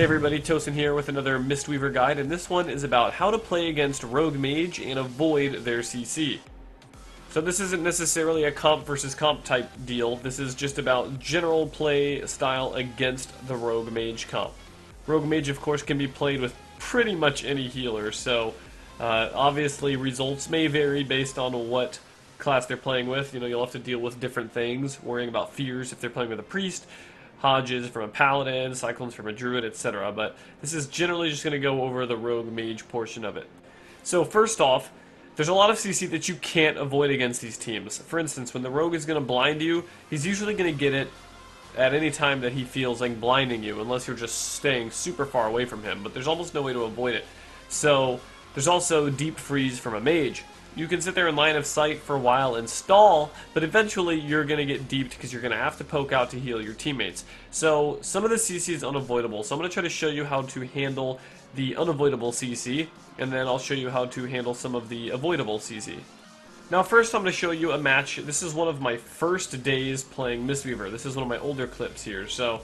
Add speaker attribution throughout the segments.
Speaker 1: Hey everybody, Tosin here with another Mistweaver guide, and this one is about how to play against Rogue Mage and avoid their CC. So this isn't necessarily a comp versus comp type deal, this is just about general play style against the Rogue Mage comp. Rogue Mage of course can be played with pretty much any healer, so obviously results may vary based on what class they're playing with. You know, you'll have to deal with different things, worrying about fears if they're playing with a priest, Hodges from a paladin, cyclones from a druid, etc. But this is generally just going to go over the rogue mage portion of it. So first off, there's a lot of CC that you can't avoid against these teams. For instance, when the rogue is going to blind you, he's usually going to get it at any time that he feels like blinding you, unless you're just staying super far away from him, but there's almost no way to avoid it. So there's also deep freeze from a mage. You can sit there in line of sight for a while and stall, but eventually you're going to get deeped because you're going to have to poke out to heal your teammates. So some of the CC is unavoidable, so I'm going to try to show you how to handle the unavoidable CC, and then I'll show you how to handle some of the avoidable CC. Now first I'm going to show you a match. This is one of my first days playing Mistweaver. This is one of my older clips here, so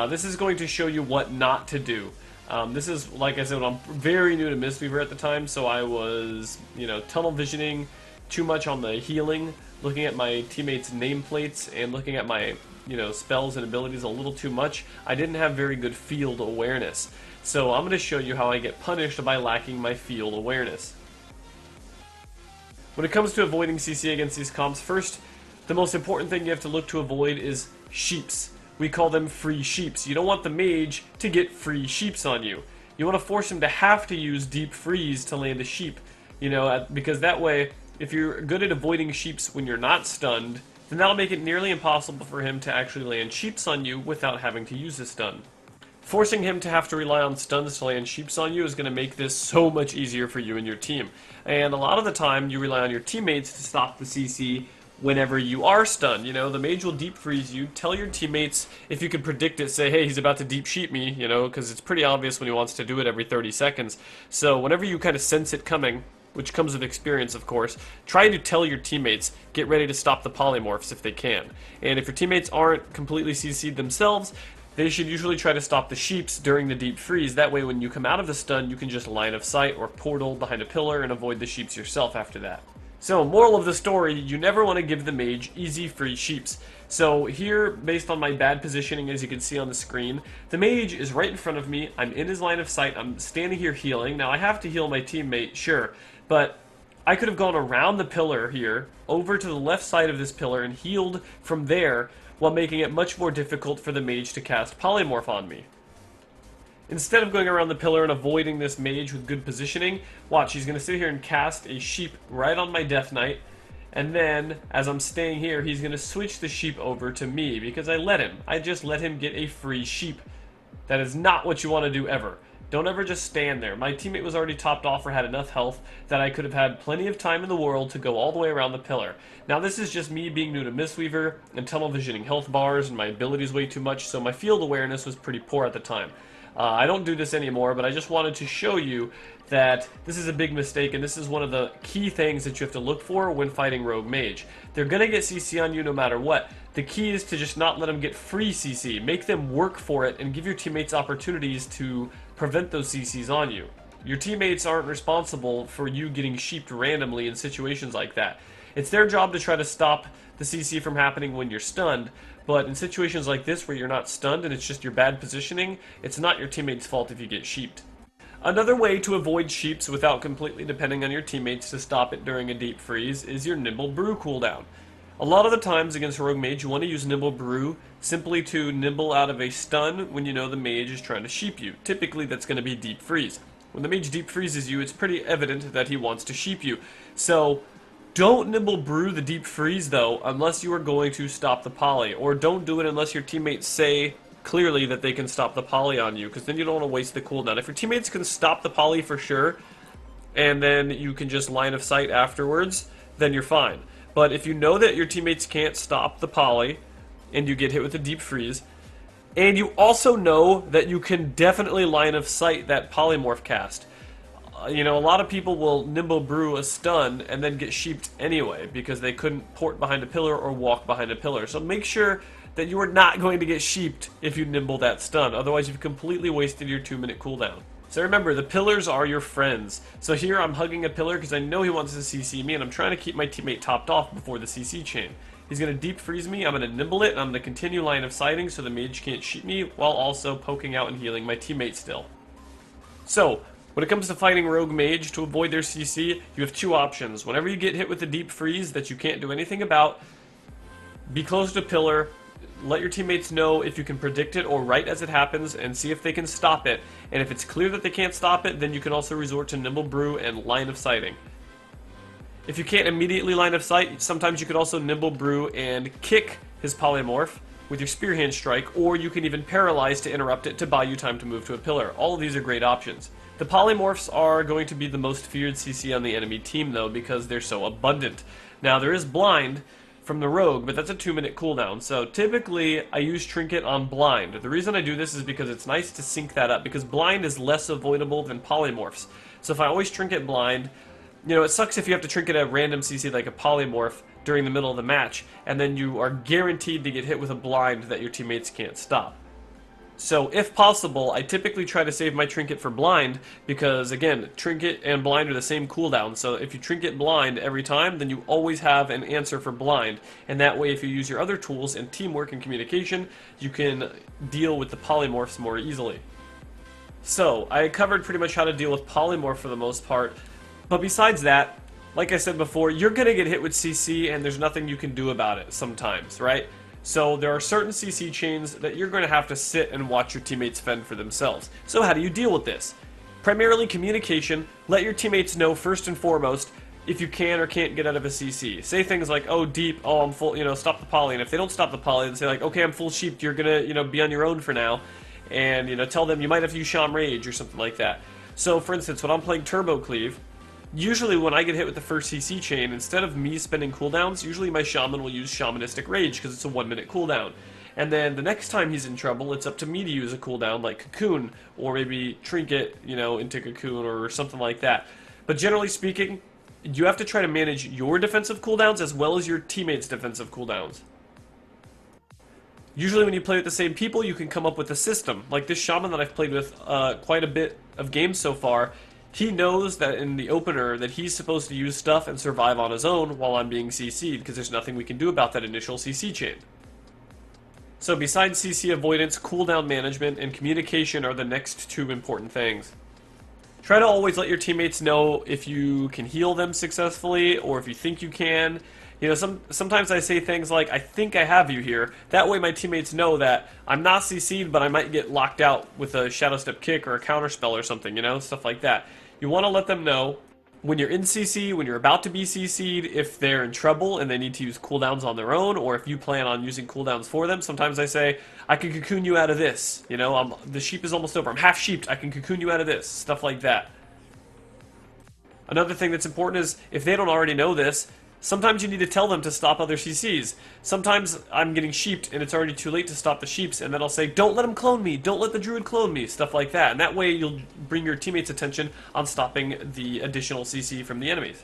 Speaker 1: this is going to show you what not to do. This is, like I said, I'm very new to Mistweaver at the time, so I was, tunnel visioning too much on the healing, looking at my teammates' nameplates, and looking at my, spells and abilities a little too much. I didn't have very good field awareness. So I'm going to show you how I get punished by lacking my field awareness. When it comes to avoiding CC against these comps, first, the most important thing you have to look to avoid is sheeps. We call them free sheeps. You don't want the mage to get free sheeps on you. You want to force him to have to use deep freeze to land a sheep, because that way, if you're good at avoiding sheeps when you're not stunned, then that'll make it nearly impossible for him to actually land sheeps on you without having to use a stun. Forcing him to have to rely on stuns to land sheeps on you is going to make this so much easier for you and your team. And a lot of the time, you rely on your teammates to stop the CC whenever you are stunned. The mage will deep freeze you. Tell your teammates, if you can predict it, say, hey, he's about to deep sheep me, because it's pretty obvious when he wants to do it every 30 seconds. So whenever you kind of sense it coming, which comes with experience, of course, try to tell your teammates, get ready to stop the polymorphs if they can. And if your teammates aren't completely CC'd themselves, they should usually try to stop the sheeps during the deep freeze. That way when you come out of the stun, you can just line of sight or portal behind a pillar and avoid the sheeps yourself after that. So, moral of the story, you never want to give the mage easy free sheeps. So here, based on my bad positioning, as you can see on the screen, the mage is right in front of me, I'm in his line of sight, I'm standing here healing. Now I have to heal my teammate, sure, but I could have gone around the pillar here, over to the left side of this pillar, and healed from there, while making it much more difficult for the mage to cast Polymorph on me. Instead of going around the pillar and avoiding this mage with good positioning, watch, he's going to sit here and cast a sheep right on my Death Knight, and then, as I'm staying here, he's going to switch the sheep over to me, because I let him. I just let him get a free sheep. That is not what you want to do ever. Don't ever just stand there. My teammate was already topped off or had enough health that I could have had plenty of time in the world to go all the way around the pillar. Now this is just me being new to Mistweaver and tunnel visioning health bars, and my abilities way too much, so my field awareness was pretty poor at the time. I don't do this anymore, but I just wanted to show you that this is a big mistake, and this is one of the key things that you have to look for when fighting Rogue Mage. They're going to get CC on you no matter what. The key is to just not let them get free CC. Make them work for it, and give your teammates opportunities to prevent those CCs on you. Your teammates aren't responsible for you getting sheeped randomly in situations like that. It's their job to try to stop the CC from happening when you're stunned, but in situations like this where you're not stunned and it's just your bad positioning, it's not your teammate's fault if you get sheeped. Another way to avoid sheeps without completely depending on your teammates to stop it during a deep freeze is your Nimble Brew cooldown. A lot of the times against Rogue Mage you want to use Nimble Brew simply to nibble out of a stun when you know the mage is trying to sheep you. Typically that's going to be deep freeze. When the mage deep freezes you, it's pretty evident that he wants to sheep you. So don't Nimble Brew the deep freeze though unless you are going to stop the poly, or don't do it unless your teammates say clearly that they can stop the poly on you, because then you don't want to waste the cooldown. If your teammates can stop the poly for sure, and then you can just line of sight afterwards, then you're fine. But if you know that your teammates can't stop the poly, and you get hit with a deep freeze, and you also know that you can definitely line of sight that polymorph cast, you know, a lot of people will nimble brew a stun and then get sheeped anyway because they couldn't port behind a pillar or walk behind a pillar. So make sure that you are not going to get sheeped if you nimble that stun. Otherwise, you've completely wasted your 2-minute cooldown. So remember, the pillars are your friends. So here I'm hugging a pillar because I know he wants to CC me, and I'm trying to keep my teammate topped off before the CC chain. He's going to deep freeze me, I'm going to nimble it, and I'm going to continue line of sighting so the mage can't sheep me, while also poking out and healing my teammate still. So, when it comes to fighting rogue mage, to avoid their CC, you have two options. Whenever you get hit with a deep freeze that you can't do anything about, be close to pillar, let your teammates know if you can predict it or write as it happens, and see if they can stop it. And if it's clear that they can't stop it, then you can also resort to nimble brew and line of sighting. If you can't immediately line of sight, sometimes you could also nimble brew and kick his polymorph with your spear hand strike, or you can even paralyze to interrupt it to buy you time to move to a pillar. All of these are great options. The polymorphs are going to be the most feared CC on the enemy team though, because they're so abundant. Now there is blind from the rogue, but that's a 2-minute cooldown, so typically I use trinket on blind. The reason I do this is because it's nice to sync that up, because blind is less avoidable than polymorphs. So if I always trinket blind, you know, it sucks if you have to trinket a random CC like a polymorph during the middle of the match, and then you are guaranteed to get hit with a blind that your teammates can't stop. So if possible, I typically try to save my trinket for blind, because again, trinket and blind are the same cooldown, so if you trinket blind every time, then you always have an answer for blind, and that way if you use your other tools and teamwork and communication, you can deal with the polymorphs more easily. So, I covered pretty much how to deal with polymorph for the most part, but besides that, like I said before, you're going to get hit with CC and there's nothing you can do about it sometimes, right? So there are certain CC chains that you're going to have to sit and watch your teammates fend for themselves. So how do you deal with this? Primarily communication. Let your teammates know first and foremost if you can or can't get out of a CC. Say things like, oh, deep, oh, I'm full, you know, stop the poly. And if they don't stop the poly, then say like, okay, I'm full sheep, you're going to, you know, be on your own for now. And, you know, tell them you might have to use Sham Rage or something like that. So, for instance, when I'm playing Turbo Cleave, usually when I get hit with the first CC chain, instead of me spending cooldowns, usually my shaman will use Shamanistic Rage because it's a 1-minute cooldown. And then the next time he's in trouble, it's up to me to use a cooldown like Cocoon, or maybe Trinket, you know, into Cocoon or something like that. But generally speaking, you have to try to manage your defensive cooldowns as well as your teammates' defensive cooldowns. Usually when you play with the same people, you can come up with a system. Like this shaman that I've played with quite a bit of games so far, he knows that in the opener that he's supposed to use stuff and survive on his own while I'm being CC'd, because there's nothing we can do about that initial CC chain. So besides CC avoidance, cooldown management, and communication are the next two important things. Try to always let your teammates know if you can heal them successfully, or if you think you can. You know, sometimes I say things like, I think I have you here. That way my teammates know that I'm not CC'd, but I might get locked out with a Shadow Step kick or a counterspell or something, you know, stuff like that. You want to let them know when you're in CC, when you're about to be CC'd, if they're in trouble and they need to use cooldowns on their own, or if you plan on using cooldowns for them. Sometimes I say, I can cocoon you out of this. You know, the sheep is almost over. I'm half sheeped. I can cocoon you out of this. Stuff like that. Another thing that's important is, if they don't already know this, sometimes you need to tell them to stop other CCs. Sometimes I'm getting sheeped and it's already too late to stop the sheeps, and then I'll say, don't let him clone me, don't let the druid clone me, stuff like that. And that way you'll bring your teammates' attention on stopping the additional CC from the enemies.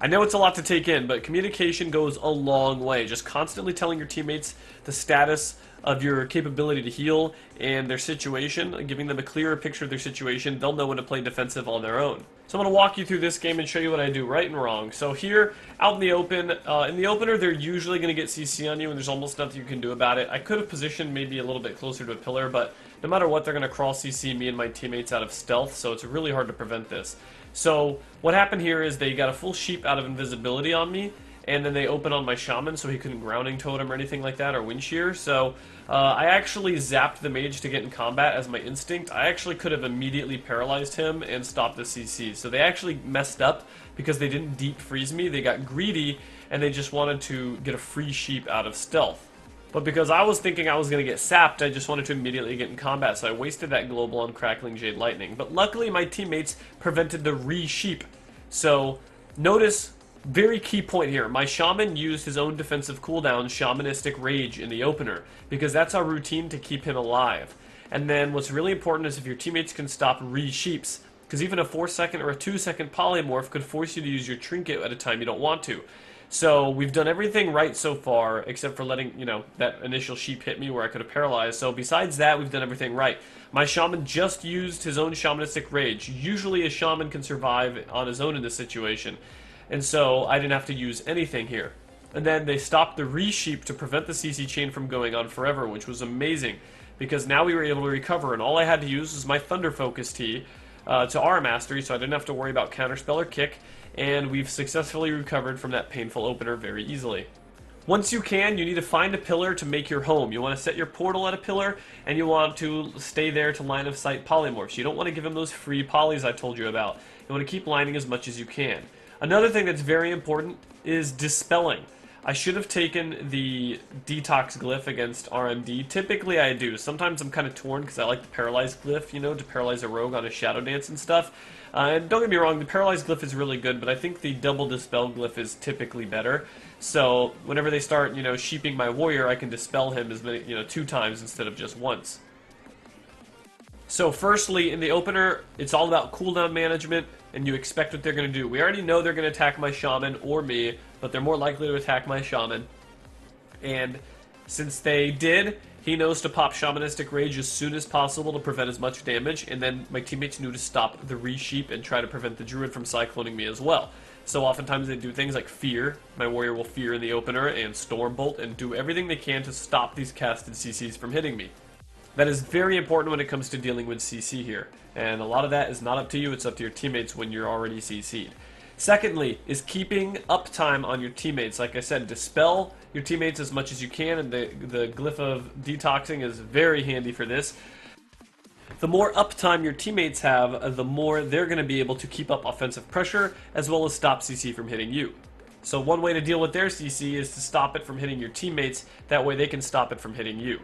Speaker 1: I know it's a lot to take in, but communication goes a long way. Just constantly telling your teammates the status of your capability to heal and their situation, giving them a clearer picture of their situation, they'll know when to play defensive on their own. So I'm going to walk you through this game and show you what I do right and wrong. So here, out in the open, in the opener, they're usually going to get CC on you, and there's almost nothing you can do about it. I could have positioned maybe a little bit closer to a pillar, but no matter what, they're going to crawl CC me and my teammates out of stealth, so it's really hard to prevent this. So what happened here is they got a full sheep out of invisibility on me, and then they open on my shaman so he couldn't grounding totem or anything like that, or wind shear. So I actually zapped the mage to get in combat as my instinct. I actually could have immediately paralyzed him and stopped the CC. So they actually messed up because they didn't deep freeze me. They got greedy and they just wanted to get a free sheep out of stealth. But because I was thinking I was going to get sapped, I just wanted to immediately get in combat, so I wasted that global on Crackling Jade Lightning. But luckily my teammates prevented the re-sheep. So notice, very key point here, my shaman used his own defensive cooldown, Shamanistic Rage, in the opener, because that's our routine to keep him alive. And then what's really important is if your teammates can stop re-sheeps. because even a 4-second or a 2-second polymorph could force you to use your trinket at a time you don't want to. So we've done everything right so far, except for letting, that initial sheep hit me where I could have paralyzed. So besides that, we've done everything right. My shaman just used his own shamanistic rage. Usually a shaman can survive on his own in this situation. And so I didn't have to use anything here. And then they stopped the re-sheep to prevent the CC chain from going on forever, which was amazing. Because now we were able to recover, and all I had to use was my Thunder Focus Tea to our mastery, so I didn't have to worry about Counterspell or Kick. And we've successfully recovered from that painful opener very easily. Once you can, you need to find a pillar to make your home. You want to set your portal at a pillar, and you want to stay there to line of sight polymorphs. You don't want to give them those free polys I told you about. You want to keep lining as much as you can. Another thing that's very important is dispelling. I should have taken the detox glyph against RMD. Typically I do. Sometimes I'm kind of torn because I like the paralyzed glyph, to paralyze a rogue on a shadow dance and stuff. And don't get me wrong, the paralyzed glyph is really good, but I think the double dispel glyph is typically better. So whenever they start, sheeping my warrior, I can dispel him as many, 2 times instead of just once. So firstly, in the opener, it's all about cooldown management, and you expect what they're going to do. We already know they're going to attack my shaman or me, but they're more likely to attack my shaman. And since they did, he knows to pop Shamanistic Rage as soon as possible to prevent as much damage, and then my teammates knew to stop the re-sheep and try to prevent the druid from cycloning me as well. So oftentimes they do things like Fear. My warrior will Fear in the opener, and Stormbolt, and do everything they can to stop these casted CCs from hitting me. That is very important when it comes to dealing with CC here, and a lot of that is not up to you, it's up to your teammates when you're already CC'd. Secondly, is keeping uptime on your teammates. Like I said, dispel your teammates as much as you can, and the glyph of detoxing is very handy for this. The more uptime your teammates have, the more they're going to be able to keep up offensive pressure, as well as stop CC from hitting you. So one way to deal with their CC is to stop it from hitting your teammates, that way they can stop it from hitting you.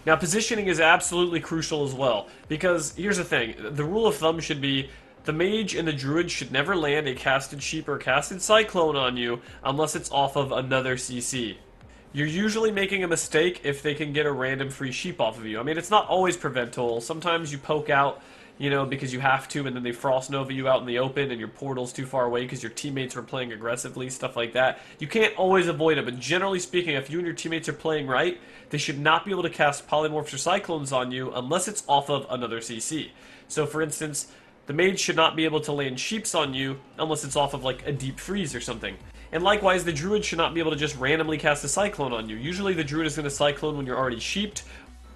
Speaker 1: Now, positioning is absolutely crucial as well, because here's the thing, the rule of thumb should be the mage and the druid should never land a casted sheep or casted cyclone on you unless it's off of another CC. You're usually making a mistake if they can get a random free sheep off of you. I mean, it's not always preventable. Sometimes you poke out, because you have to, and then they Frost Nova you out in the open and your portal's too far away because your teammates were playing aggressively, stuff like that. You can't always avoid it, but generally speaking, if you and your teammates are playing right, they should not be able to cast polymorphs or cyclones on you unless it's off of another CC. So for instance, the mage should not be able to land sheeps on you unless it's off of like a deep freeze or something. And likewise, the druid should not be able to just randomly cast a cyclone on you. Usually the druid is going to cyclone when you're already sheeped,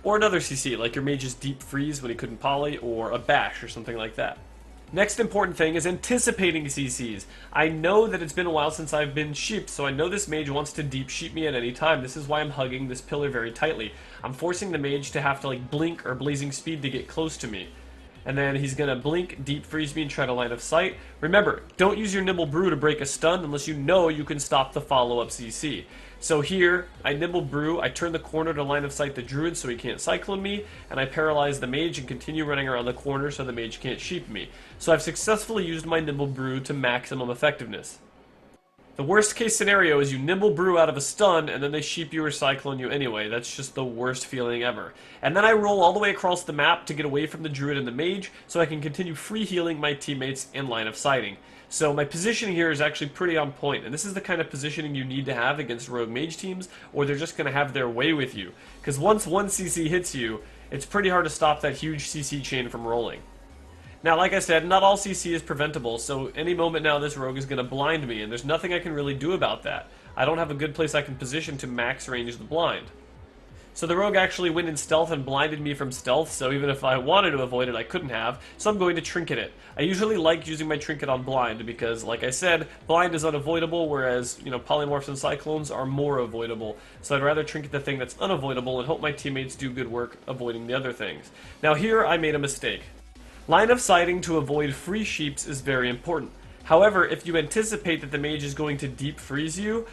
Speaker 1: or another CC, like your mage's deep freeze when he couldn't poly, or a bash or something like that. Next important thing is anticipating CCs. I know that it's been a while since I've been sheeped, so I know this mage wants to deep sheep me at any time. This is why I'm hugging this pillar very tightly. I'm forcing the mage to have to like blink or blazing speed to get close to me. And then he's going to blink, deep freeze me, and try to line of sight. Remember, don't use your Nimble Brew to break a stun unless you know you can stop the follow-up CC. So here, I Nimble Brew, I turn the corner to line of sight the druid so he can't cyclone me, and I paralyze the mage and continue running around the corner so the mage can't sheep me. So I've successfully used my Nimble Brew to maximum effectiveness. The worst case scenario is you Nimble Brew out of a stun, and then they sheep you or cyclone you anyway. That's just the worst feeling ever. And then I roll all the way across the map to get away from the druid and the mage, so I can continue free healing my teammates in line of sighting. So my positioning here is actually pretty on point, and this is the kind of positioning you need to have against rogue mage teams, or they're just going to have their way with you. Because once one CC hits you, it's pretty hard to stop that huge CC chain from rolling. Now, like I said, not all CC is preventable, so any moment now this rogue is going to blind me, and there's nothing I can really do about that. I don't have a good place I can position to max range the blind. So the rogue actually went in stealth and blinded me from stealth, so even if I wanted to avoid it, I couldn't have, so I'm going to trinket it. I usually like using my trinket on blind because, like I said, blind is unavoidable, whereas, polymorphs and cyclones are more avoidable. So I'd rather trinket the thing that's unavoidable and hope my teammates do good work avoiding the other things. Now here, I made a mistake. Line of sighting to avoid free sheeps is very important. However, if you anticipate that the mage is going to deep freeze you,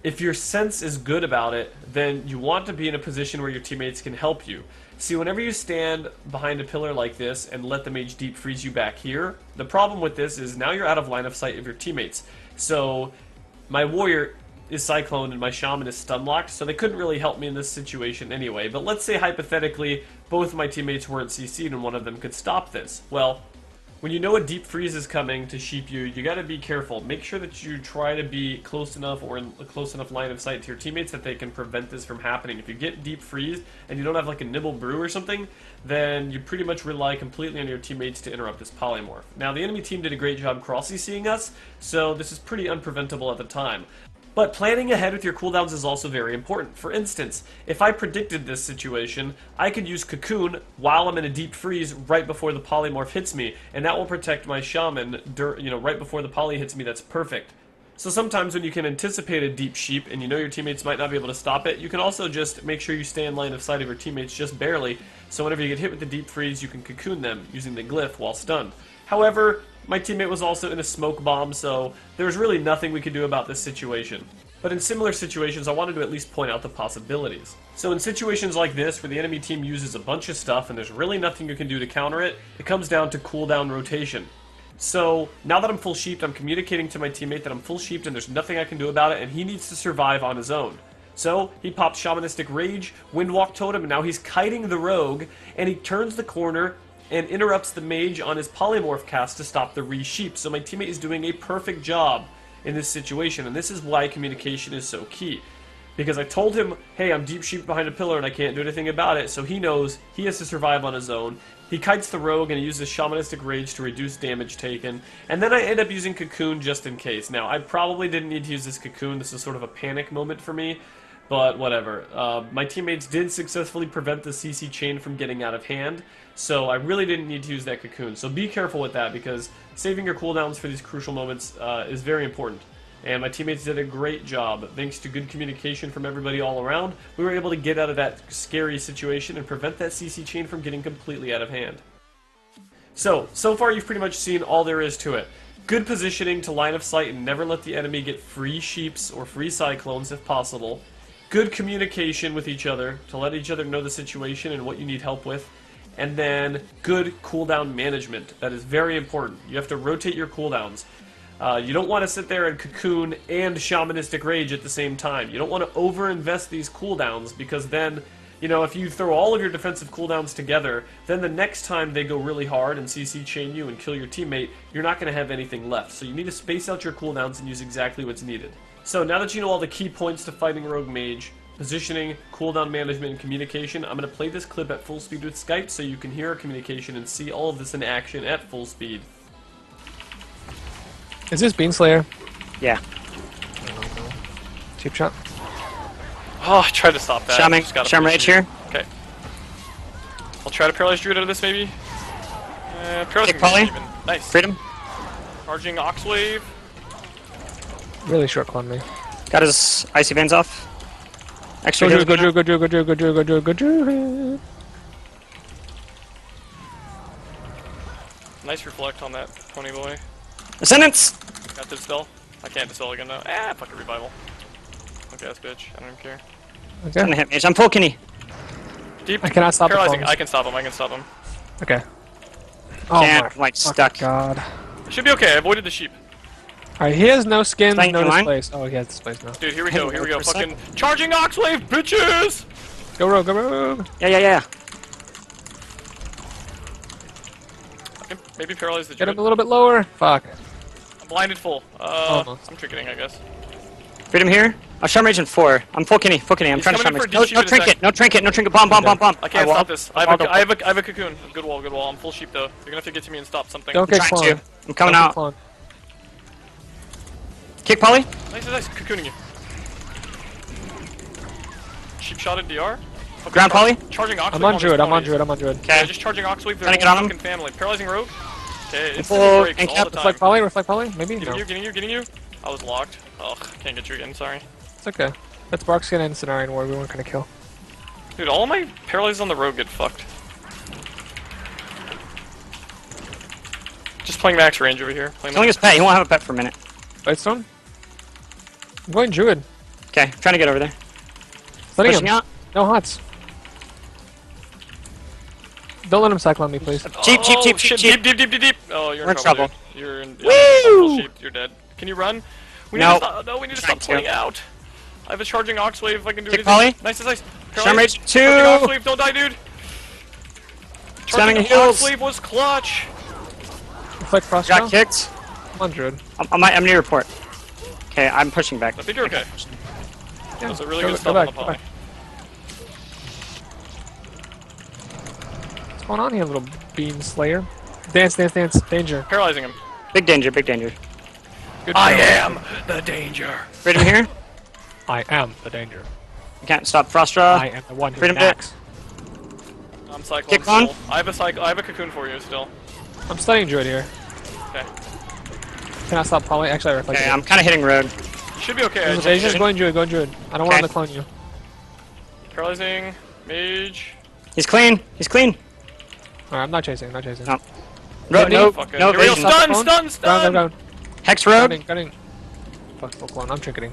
Speaker 1: if your sense is good about it, then you want to be in a position where your teammates can help you. See, whenever you stand behind a pillar like this and let the mage deep freeze you back here, the problem with this is now you're out of line of sight of your teammates. So my warrior is cycloned and my shaman is stun locked, so they couldn't really help me in this situation anyway. But let's say hypothetically both my teammates weren't CC'd and one of them could stop this. Well, when you know a deep freeze is coming to sheep you, you gotta be careful. Make sure that you try to be close enough or in a close enough line of sight to your teammates that they can prevent this from happening. If you get deep freeze and you don't have like a nibble brew or something, then you pretty much rely completely on your teammates to interrupt this polymorph. Now, the enemy team did a great job cross-CCing us, so this is pretty unpreventable at the time. But planning ahead with your cooldowns is also very important. For instance, if I predicted this situation, I could use Cocoon while I'm in a deep freeze right before the polymorph hits me, and that will protect my shaman, right before the poly hits me. That's perfect. So sometimes when you can anticipate a deep sheep and you know your teammates might not be able to stop it, you can also just make sure you stay in line of sight of your teammates just barely, so whenever you get hit with the deep freeze, you can Cocoon them using the glyph while stunned. However, my teammate was also in a smoke bomb, so there's really nothing we could do about this situation. But in similar situations, I wanted to at least point out the possibilities. So in situations like this, where the enemy team uses a bunch of stuff and there's really nothing you can do to counter it, it comes down to cooldown rotation. So now that I'm full sheeped, I'm communicating to my teammate that I'm full sheeped and there's nothing I can do about it, and he needs to survive on his own. So he pops Shamanistic Rage, Windwalk Totem, and now he's kiting the rogue, and he turns the corner and interrupts the mage on his polymorph cast to stop the re-sheep. So my teammate is doing a perfect job in this situation, and this is why communication is so key. Because I told him, hey, I'm deep sheep behind a pillar and I can't do anything about it, so he knows he has to survive on his own. He kites the rogue and he uses Shamanistic Rage to reduce damage taken, and then I end up using Cocoon just in case. Now, I probably didn't need to use this Cocoon, this is sort of a panic moment for me, but whatever. My teammates did successfully prevent the CC chain from getting out of hand, so I really didn't need to use that Cocoon. So be careful with that, because saving your cooldowns for these crucial moments is very important. And my teammates did a great job. Thanks to good communication from everybody all around, we were able to get out of that scary situation and prevent that CC chain from getting completely out of hand. So far you've pretty much seen all there is to it. Good positioning to line of sight and never let the enemy get free sheeps or free cyclones if possible. Good communication with each other to let each other know the situation and what you need help with. And then good cooldown management. That is very important. You have to rotate your cooldowns. You don't want to sit there and Cocoon and Shamanistic Rage at the same time. You don't want to overinvest these cooldowns, because then, if you throw all of your defensive cooldowns together, then the next time they go really hard and CC chain you and kill your teammate, you're not going to have anything left. So you need to space out your cooldowns and use exactly what's needed. So now that you know all the key points to fighting Rogue Mage, positioning, cooldown management, and communication, I'm going to play this clip at full speed with Skype so you can hear our communication and see all of this in action at full speed.
Speaker 2: Is this Beanslayer?
Speaker 3: Yeah.
Speaker 2: Cheap shot.
Speaker 1: Oh, I tried to stop that.
Speaker 3: Shaman Rage here.
Speaker 1: Okay. I'll try to paralyze Druid out of this, maybe. Paralyze
Speaker 3: Kick Poly.
Speaker 1: even. Nice.
Speaker 3: Freedom.
Speaker 1: Charging Oxwave.
Speaker 2: Really short clone me.
Speaker 3: Got his Icy Veins off. Extra
Speaker 2: Go
Speaker 3: heals.
Speaker 2: Drew, go Drew, go Drew, go Drew, go Drew, go Drew, go Drew.
Speaker 1: Nice reflect on that pony boy.
Speaker 3: Ascendance!
Speaker 1: Got to dispel. I can't dispel again though. Fuck a revival. Okay, that's bitch. I don't even care.
Speaker 2: Okay.
Speaker 3: I'm gonna hit mage. I'm full Kenny.
Speaker 1: Deep.
Speaker 2: I cannot stop the
Speaker 1: paralyzing.
Speaker 2: clones.
Speaker 1: I can stop him. I can stop him.
Speaker 2: Okay. Oh
Speaker 3: Can't,
Speaker 2: my
Speaker 3: I'm like stuck.
Speaker 2: god.
Speaker 1: It should be okay. I avoided the sheep.
Speaker 2: Alright, he has no skins,
Speaker 3: Staying
Speaker 2: no
Speaker 3: in line?
Speaker 2: displays. Oh, he has displays now.
Speaker 1: Dude, here we go. Here we go.
Speaker 3: 100%.
Speaker 1: Fucking charging Oxwave, bitches!
Speaker 2: Go rogue, go rogue!
Speaker 3: Yeah.
Speaker 1: Maybe paralyze the
Speaker 2: Get
Speaker 1: Druid.
Speaker 2: him a little bit lower. Fuck.
Speaker 1: I'm blinded full.
Speaker 2: Almost.
Speaker 1: I'm tricketing, I guess.
Speaker 3: Freedom here. I'll Shaman Rage in 4. I'm full Kenny. I'm
Speaker 1: He's
Speaker 3: trying to
Speaker 1: coming
Speaker 3: Shaman
Speaker 1: in
Speaker 3: Rage.
Speaker 1: for
Speaker 3: No
Speaker 1: deep sheep in a
Speaker 3: trinket. No trinket. Bomb.
Speaker 1: I can't stop this. I have a cocoon. Good wall. I'm full sheep though. You're gonna have to get to me and stop something.
Speaker 2: Don't get
Speaker 3: Trying
Speaker 2: cloned.
Speaker 3: to. I'm coming
Speaker 2: Don't
Speaker 3: out.
Speaker 2: get cloned.
Speaker 3: Kick Poly.
Speaker 1: Nice. Cocooning you. Sheep shot at DR. Okay,
Speaker 3: Ground Poly.
Speaker 1: Charging Oxwave.
Speaker 2: I'm on
Speaker 1: these
Speaker 2: Druid, I'm on
Speaker 1: ponies.
Speaker 2: Druid, I'm on Druid.
Speaker 1: Yeah,
Speaker 3: Okay.
Speaker 1: just charging Oxwave.
Speaker 3: Trying to get on him.
Speaker 1: Fucking family. Paralyzing Rogue. Okay, it's
Speaker 3: Full
Speaker 1: breaks
Speaker 3: ink
Speaker 1: all
Speaker 3: cap,
Speaker 1: the time.
Speaker 2: Reflect poly, maybe? No.
Speaker 1: Getting you. I was locked. Ugh, can't get you again, sorry.
Speaker 2: It's okay. That's Barkskin and Cenarian War we weren't gonna kill.
Speaker 1: Dude, all my paralyzes on the rogue get fucked. Just playing max range over here. Playing
Speaker 3: Killing his pet. He won't have a pet for a minute.
Speaker 2: Lightstone? I'm going Druid.
Speaker 3: Okay, trying to get over there.
Speaker 2: Letting
Speaker 3: Pushing
Speaker 2: him.
Speaker 3: out.
Speaker 2: No hots. Don't let him cyclone me, please.
Speaker 3: Cheap.
Speaker 1: Shit, deep. Oh, you're
Speaker 3: We're
Speaker 1: in
Speaker 3: in
Speaker 1: trouble.
Speaker 3: trouble.
Speaker 1: Dude. You're in.
Speaker 3: Woo!
Speaker 1: Sheep, you're dead. Can you run? We
Speaker 3: No.
Speaker 1: need to stop. No, we need to stop
Speaker 3: Trying to.
Speaker 1: pulling out. I have a charging Oxwave if I can do
Speaker 3: Kick
Speaker 1: anything.
Speaker 3: Poly.
Speaker 1: Nice.
Speaker 3: Shaman Rage 2.
Speaker 1: Charging Oxwave, don't die, dude.
Speaker 3: Spamming
Speaker 1: Charging
Speaker 3: heals.
Speaker 1: Oxwave was clutch.
Speaker 2: Flick Frost
Speaker 3: Got
Speaker 2: Draw.
Speaker 3: kicked.
Speaker 2: Come on, Druid.
Speaker 3: I'm near report. Okay, I'm pushing back.
Speaker 1: I think you're okay.
Speaker 2: Yeah,
Speaker 1: That's a really
Speaker 2: go-
Speaker 1: good
Speaker 2: go
Speaker 1: stop on
Speaker 2: back,
Speaker 1: the
Speaker 2: go
Speaker 1: poly.
Speaker 2: back. What's going on here, little beam slayer? Dance, dance, dance. Danger.
Speaker 1: Paralyzing him.
Speaker 3: Big danger, big danger.
Speaker 2: Good
Speaker 1: I
Speaker 2: job.
Speaker 1: am the danger.
Speaker 3: Freedom here.
Speaker 2: I am the danger.
Speaker 3: You can't stop frost draw.
Speaker 2: I am the one who
Speaker 3: Freedom
Speaker 2: knocks.
Speaker 1: I'm cyclone
Speaker 3: Kick on.
Speaker 1: full. I have a cocoon for you still.
Speaker 2: I'm studying Druid here.
Speaker 1: Okay.
Speaker 2: Cannot stop poly. Actually, I reflect
Speaker 3: Okay,
Speaker 2: it.
Speaker 3: I'm kind of hitting road.
Speaker 1: You should be okay.
Speaker 2: There's evasion. Going Druid, going Druid. I don't want him
Speaker 3: Okay.
Speaker 2: to clone you.
Speaker 1: Paralyzing. Mage.
Speaker 3: He's clean. He's clean.
Speaker 2: Alright, I'm not chasing, I'm not chasing.
Speaker 3: No. No,
Speaker 2: Hit me.
Speaker 3: no,
Speaker 1: Fucking
Speaker 3: no
Speaker 1: here we go.
Speaker 3: evasion.
Speaker 1: Stun,
Speaker 2: Clone.
Speaker 1: stun,
Speaker 2: Ground,
Speaker 1: stun.
Speaker 2: ground, ground.
Speaker 3: Hex road.
Speaker 2: Gunning. Fuck, full clone. I'm trinketing.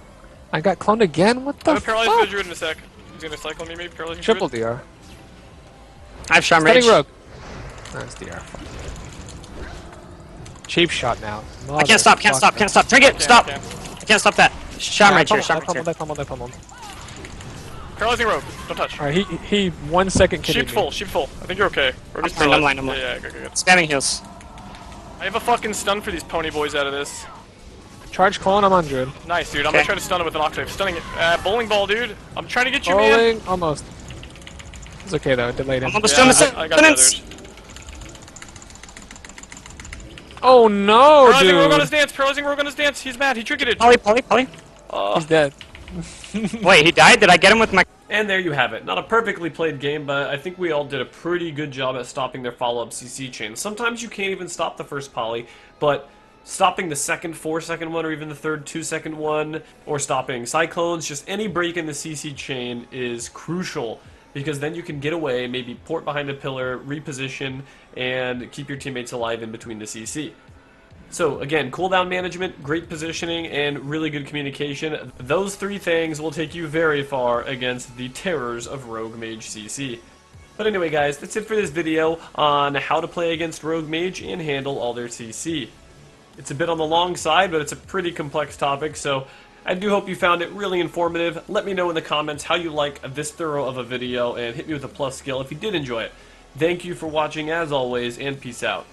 Speaker 2: I got cloned again? What
Speaker 1: I'm
Speaker 2: the
Speaker 1: gonna paralyze
Speaker 2: fuck?
Speaker 1: the druid in a sec. He's gonna cycle me, maybe paralyzing
Speaker 2: Triple
Speaker 1: druid.
Speaker 2: DR.
Speaker 3: I have charm
Speaker 2: Stunning
Speaker 3: rage.
Speaker 2: rogue. That's DR. Fuck. Cheap shot now.
Speaker 3: I can't stop. Can't stop. Can't stop. Trinket.
Speaker 1: Okay,
Speaker 3: Stop.
Speaker 1: okay.
Speaker 3: I can't stop that. Charm rage here. Charm rage here.
Speaker 2: They pummeled.
Speaker 1: Paralyzing rogue. Don't touch.
Speaker 2: Alright, he 1 second kidding
Speaker 1: Sheep
Speaker 2: me.
Speaker 1: full, sheep full. I think you're okay. Rogue is
Speaker 3: I'm
Speaker 1: paralyzed.
Speaker 3: lying, I'm lying.
Speaker 1: Yeah, good.
Speaker 3: Spamming heals.
Speaker 1: I have a fucking stun for these pony boys out of this.
Speaker 2: Charge clone, I'm on Druid.
Speaker 1: Nice, dude. I'm
Speaker 3: Okay.
Speaker 1: gonna try to stun him with an octave. Stunning it. Bowling ball, dude. I'm trying to get you, man.
Speaker 2: Bowling, almost. It's okay though, delayed him.
Speaker 3: I'm almost
Speaker 1: Yeah,
Speaker 3: done the
Speaker 1: I got the
Speaker 3: sentence.
Speaker 1: others.
Speaker 2: Oh no,
Speaker 1: Paralyzing rogue on his
Speaker 2: dude!
Speaker 1: dance. Paralyzing rogue on his dance. He's mad. He tricketed.
Speaker 3: Poly.
Speaker 2: He's dead.
Speaker 3: Wait, he died? Did I get him with my...
Speaker 1: And there you have it. Not a perfectly played game, but I think we all did a pretty good job at stopping their follow-up CC chain. Sometimes you can't even stop the first poly, but stopping the second 4-second one, or even the third 2-second one, or stopping cyclones, just any break in the CC chain is crucial, because then you can get away, maybe port behind a pillar, reposition, and keep your teammates alive in between the CC. So again, cooldown management, great positioning, and really good communication. Those three things will take you very far against the terrors of Rogue Mage CC. But anyway guys, that's it for this video on how to play against Rogue Mage and handle all their CC. It's a bit on the long side, but it's a pretty complex topic, so I do hope you found it really informative. Let me know in the comments how you like this thorough of a video, and hit me with a plus skill if you did enjoy it. Thank you for watching as always, and peace out.